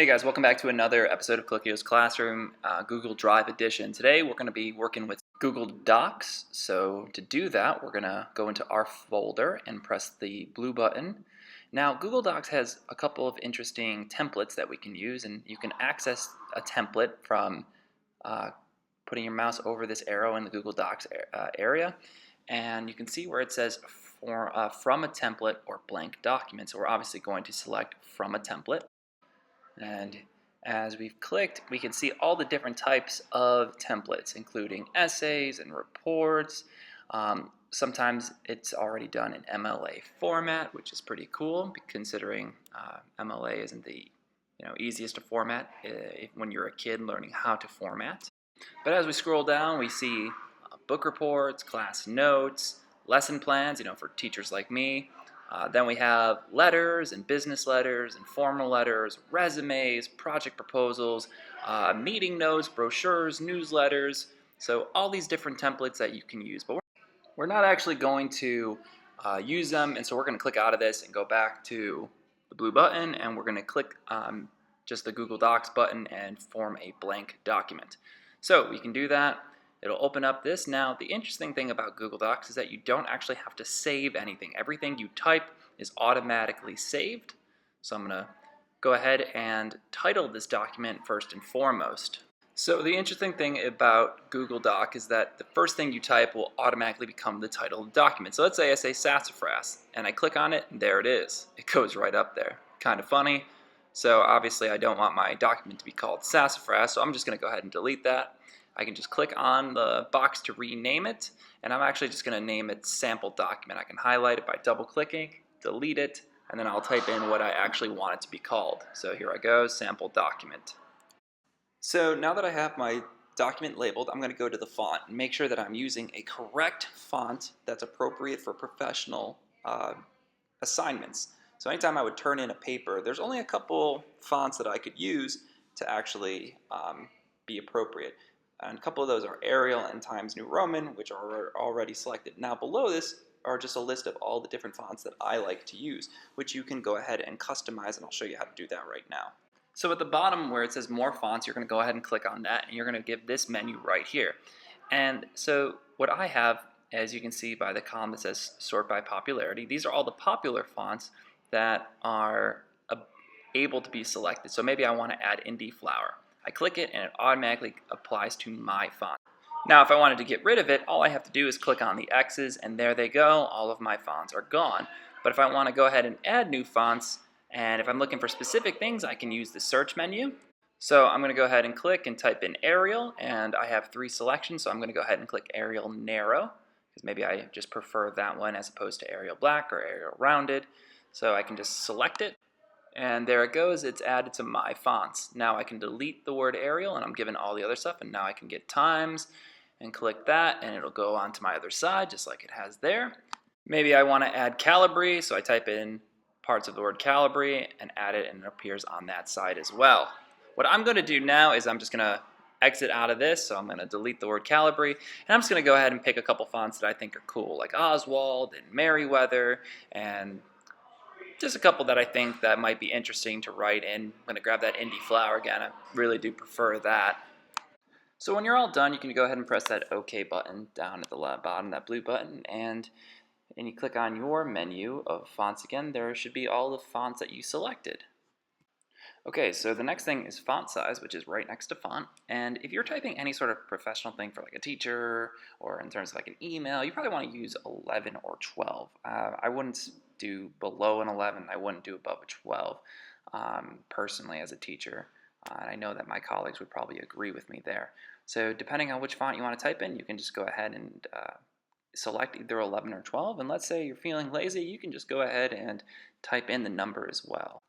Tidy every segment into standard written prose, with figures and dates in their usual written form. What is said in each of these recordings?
Hey guys, welcome back to another episode of Clickio's Classroom, Google Drive edition. Today we're going to be working with Google Docs. So to do that, we're going to go into our folder and press the blue button. Now Google Docs has a couple of interesting templates that we can use, and you can access a template from putting your mouse over this arrow in the Google Docs area, and you can see where it says from a template or blank document. So we're obviously going to select from a template. And as we've clicked, we can see all the different types of templates, including essays and reports. Sometimes it's already done in MLA format, which is pretty cool, considering MLA isn't the easiest to format when you're a kid learning how to format. But as we scroll down, we see book reports, class notes, lesson plans, for teachers like me. Then we have letters and business letters and formal letters, resumes, project proposals, meeting notes, brochures, newsletters. So all these different templates that you can use. But we're not actually going to use them, and so we're going to click out of this and go back to the blue button, and we're going to click just the Google Docs button and form a blank document. So we can do that. It'll open up this. Now, the interesting thing about Google Docs is that you don't actually have to save anything. Everything you type is automatically saved. So I'm going to go ahead and title this document first and foremost. So the interesting thing about Google Doc is that the first thing you type will automatically become the title of the document. So let's say I say sassafras, and I click on it, and there it is. It goes right up there. Kind of funny. So obviously I don't want my document to be called sassafras, so I'm just going to go ahead and delete that. I can just click on the box to rename it, and I'm actually just going to name it sample document. I can highlight it by double clicking, delete it, and then I'll type in what I actually want it to be called. So here I go, sample document. So now that I have my document labeled, I'm going to go to the font and make sure that I'm using a correct font that's appropriate for professional assignments. So anytime I would turn in a paper, there's only a couple fonts that I could use to actually be appropriate. And a couple of those are Arial and Times New Roman, which are already selected. Now below this are just a list of all the different fonts that I like to use, which you can go ahead and customize, and I'll show you how to do that right now. So at the bottom where it says more fonts, you're going to go ahead and click on that, and you're going to give this menu right here. And so what I have, as you can see by the column that says sort by popularity, these are all the popular fonts that are able to be selected. So maybe I want to add Indie Flower. I click it and it automatically applies to my font. Now if I wanted to get rid of it, all I have to do is click on the X's, and there they go, all of my fonts are gone. But if I want to go ahead and add new fonts, and if I'm looking for specific things, I can use the search menu. So I'm going to go ahead and click and type in Arial, and I have 3 selections, so I'm going to go ahead and click Arial Narrow, because maybe I just prefer that one as opposed to Arial Black or Arial Rounded. So I can just select it. And there it goes, it's added to my fonts. Now I can delete the word Arial, and I'm given all the other stuff, and now I can get Times and click that, and it'll go on to my other side just like it has there. Maybe I want to add Calibri, so I type in parts of the word Calibri and add it, and it appears on that side as well. What I'm going to do now is I'm just going to exit out of this, so I'm going to delete the word Calibri, and I'm just going to go ahead and pick a couple fonts that I think are cool, like Oswald and Merriweather, and just a couple that I think that might be interesting to write in. I'm going to grab that Indie Flower again. I really do prefer that. So when you're all done, you can go ahead and press that OK button down at the bottom, that blue button, and you click on your menu of fonts again. There should be all the fonts that you selected. Okay, so the next thing is font size, which is right next to font. And if you're typing any sort of professional thing for like a teacher or in terms of like an email, you probably want to use 11 or 12. I wouldn't do below an 11. I wouldn't do above a 12 personally as a teacher. And I know that my colleagues would probably agree with me there. So depending on which font you want to type in, you can just go ahead and select either 11 or 12. And let's say you're feeling lazy, you can just go ahead and type in the number as well.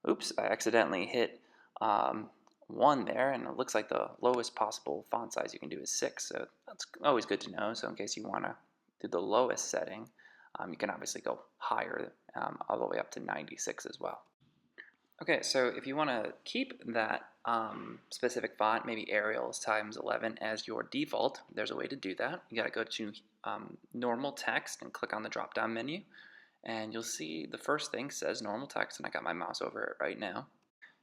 Oops, I accidentally hit 1 there, and it looks like the lowest possible font size you can do is 6, so that's always good to know. So in case you want to do the lowest setting, you can obviously go higher, all the way up to 96 as well. Okay, so if you want to keep that specific font, maybe Arial times 11 as your default, there's a way to do that. You got to go to normal text and click on the drop-down menu. And you'll see the first thing says normal text, and I got my mouse over it right now.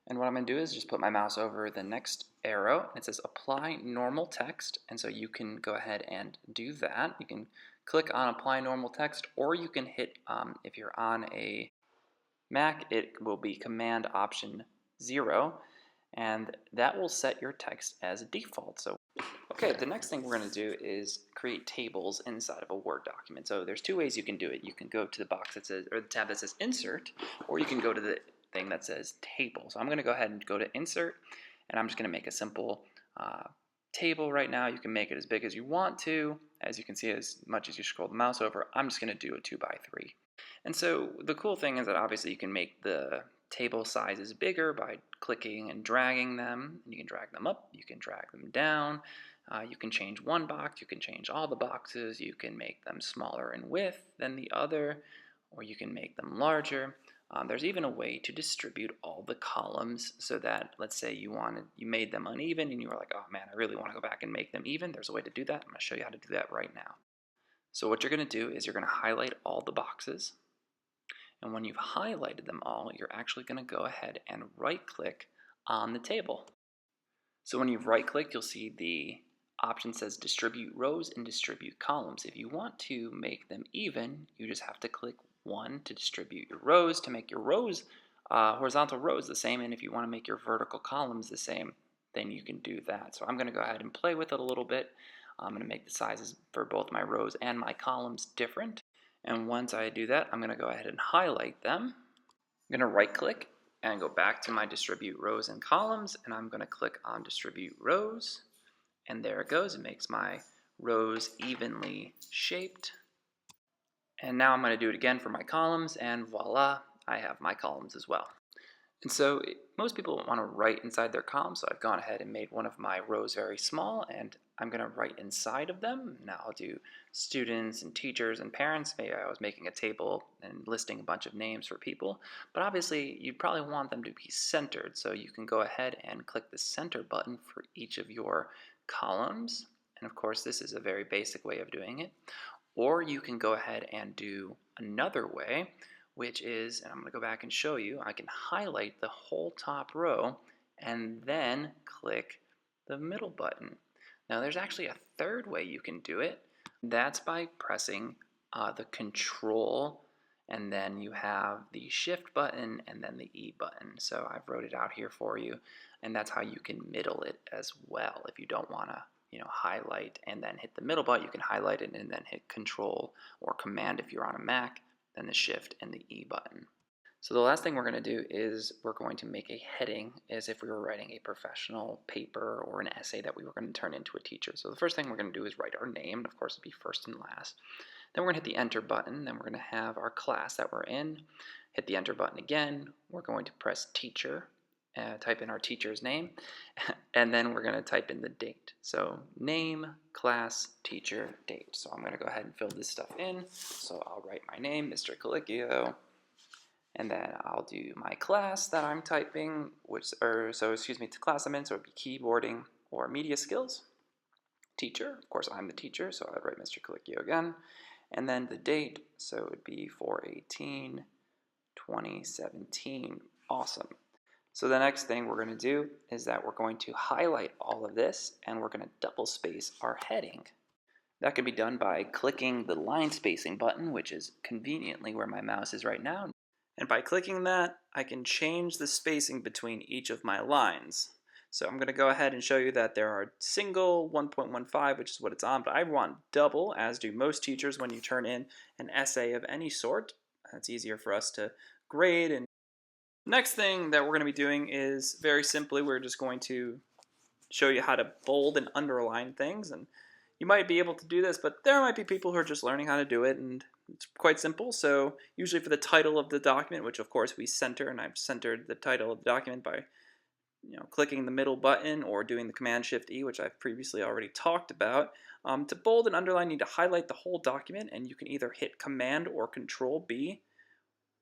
And what I'm going to do is just put my mouse over the next arrow. And it says apply normal text. And so you can go ahead and do that. You can click on apply normal text, or you can hit, if you're on a Mac, it will be Command Option 0. And that will set your text as default. So, okay, the next thing we're going to do is create tables inside of a Word document. So there's two ways you can do it. You can go to the box that says, or the tab that says Insert, or you can go to the thing that says Table. So I'm going to go ahead and go to Insert, and I'm just going to make a simple table right now. You can make it as big as you want to. As you can see, as much as you scroll the mouse over, I'm just going to do a 2x3. And so the cool thing is that obviously you can make the table sizes bigger by clicking and dragging them. You can drag them up, you can drag them down, you can change one box, you can change all the boxes, you can make them smaller in width than the other, or you can make them larger. There's even a way to distribute all the columns so that, let's say you made them uneven and you were like, oh man, I really want to go back and make them even. There's a way to do that. I'm going to show you how to do that right now. So what you're going to do is you're going to highlight all the boxes. And when you've highlighted them all, you're actually going to go ahead and right-click on the table. So when you've right-clicked, you'll see the option says Distribute Rows and Distribute Columns. If you want to make them even, you just have to click 1 to distribute your rows, to make your rows, horizontal rows the same, and if you want to make your vertical columns the same, then you can do that. So I'm going to go ahead and play with it a little bit. I'm going to make the sizes for both my rows and my columns different. And once I do that, I'm going to go ahead and highlight them. I'm going to right click and go back to my Distribute Rows and Columns, and I'm going to click on Distribute Rows. And there it goes. It makes my rows evenly shaped. And now I'm going to do it again for my columns, and voila, I have my columns as well. And so most people want to write inside their columns, so I've gone ahead and made one of my rows very small, and I'm going to write inside of them. Now I'll do students and teachers and parents. Maybe I was making a table and listing a bunch of names for people, but obviously you'd probably want them to be centered, so you can go ahead and click the center button for each of your columns. And of course this is a very basic way of doing it. Or you can go ahead and do another way, which is, and I'm going to go back and show you, I can highlight the whole top row and then click the middle button. Now there's actually a third way you can do it. That's by pressing the Control, and then you have the Shift button and then the E button. So I've wrote it out here for you, and that's how you can middle it as well. If you don't want to highlight and then hit the middle button, you can highlight it and then hit Control or Command if you're on a Mac, then the Shift and the E button. So the last thing we're going to do is we're going to make a heading as if we were writing a professional paper or an essay that we were going to turn into a teacher. So the first thing we're going to do is write our name, and of course it'll be first and last. Then we're going to hit the Enter button, then we're going to have our class that we're in, hit the Enter button again, we're going to press teacher, type in our teacher's name, and then we're going to type in the date. So name, class, teacher, date. So I'm going to go ahead and fill this stuff in. So I'll write my name, Mr. Colicchio, and then I'll do my class that I'm typing, class I'm in, so it would be keyboarding or media skills. Teacher, of course I'm the teacher, so I'd write Mr. Colicchio again. And then the date, so it would be 4/18/2017. Awesome. So the next thing we're going to do is that we're going to highlight all of this, and we're going to double space our heading. That can be done by clicking the line spacing button, which is conveniently where my mouse is right now. And by clicking that, I can change the spacing between each of my lines. So I'm going to go ahead and show you that there are single 1.15, which is what it's on, but I want double, as do most teachers when you turn in an essay of any sort. That's easier for us to grade. And next thing that we're going to be doing is very simply, we're just going to show you how to bold and underline things. And you might be able to do this, but there might be people who are just learning how to do it, and it's quite simple. So usually for the title of the document, which of course we center, and I've centered the title of the document by clicking the middle button or doing the Command-Shift-E, which I've previously already talked about. To bold and underline, you need to highlight the whole document, and you can either hit Command or Control-B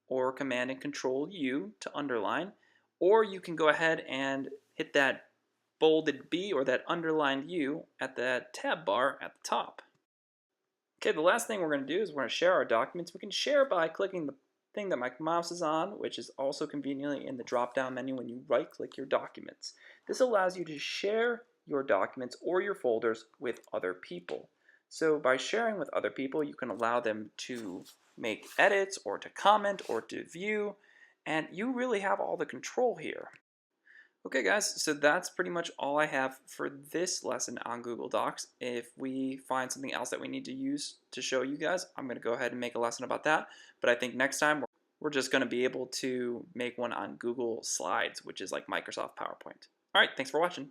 or Command and Control-U to underline, or you can go ahead and hit that bolded B or that underlined U at that tab bar at the top. Okay, the last thing we're going to do is we're going to share our documents. We can share by clicking thing that my mouse is on, which is also conveniently in the drop-down menu when you right-click your documents. This allows you to share your documents or your folders with other people. So by sharing with other people, you can allow them to make edits or to comment or to view, and you really have all the control here. Okay guys, so that's pretty much all I have for this lesson on Google Docs. If we find something else that we need to use to show you guys, I'm going to go ahead and make a lesson about that. But I think next time we're just going to be able to make one on Google Slides, which is like Microsoft PowerPoint. All right, thanks for watching.